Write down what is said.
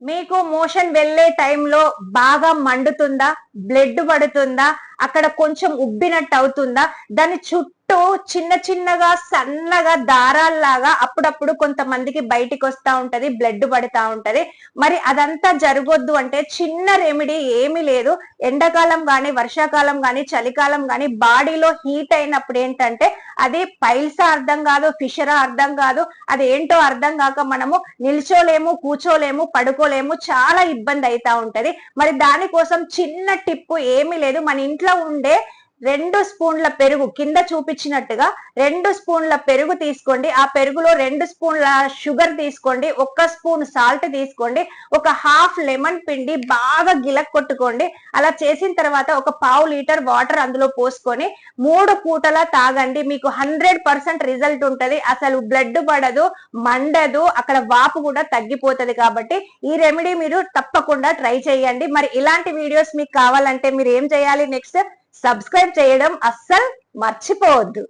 మీకు మోషన్ వెళ్ళే టైంలో బాగా మండుతుందా, బ్లడ్ పడుతుందా, అక్కడ కొంచెం ఉబ్బినట్టు అవుతుందా, దాని చుట్టూ చిన్న చిన్నగా సన్నగా దారాల్లాగా అప్పుడప్పుడు కొంతమందికి బయటికి వస్తా ఉంటది, బ్లడ్ పడుతా ఉంటది. మరి అదంతా జరగొద్దు అంటే చిన్న రెమెడీ ఏమీ లేదు. ఎండాకాలం గాని, వర్షాకాలం గాని, చలికాలం గాని బాడీలో హీట్ అయినప్పుడు ఏంటంటే అది పైల్సా అర్థం కాదు, ఫిషరా అర్థం కాదు, అది ఏంటో అర్థం కాక మనము నిల్చోలేము, కూర్చోలేము, పడుకోలేము, చాలా ఇబ్బంది అయితా ఉంటది. మరి దానికోసం చిన్న టిప్పు ఏమీ లేదు. మన ఇంట్లో ఉండే 2 స్పూన్ల పెరుగు, కింద చూపించినట్టుగా 2 స్పూన్ల పెరుగు తీసుకోండి. ఆ పెరుగులో 2 స్పూన్ల షుగర్ తీసుకోండి, 1 స్పూన్ సాల్ట్ తీసుకోండి, ఒక హాఫ్ లెమన్ పిండి బాగా గిలక్ కొట్టుకోండి. అలా చేసిన తర్వాత ఒక 1/2 లీటర్ వాటర్ అందులో పోసుకొని 3 పూటలా తాగండి. మీకు 100% రిజల్ట్ ఉంటది. అసలు బ్లడ్ పడదు, మండదు, అక్కడ వాపు కూడా తగ్గిపోతది. కాబట్టి ఈ రెమెడీ మీరు తప్పకుండా ట్రై చేయండి. మరి ఇలాంటి వీడియోస్ మీకు కావాలంటే మీరు ఏం చేయాలి? నెక్స్ట్ సబ్స్క్రైబ్ చేయడం అస్సలు మర్చిపోవద్దు.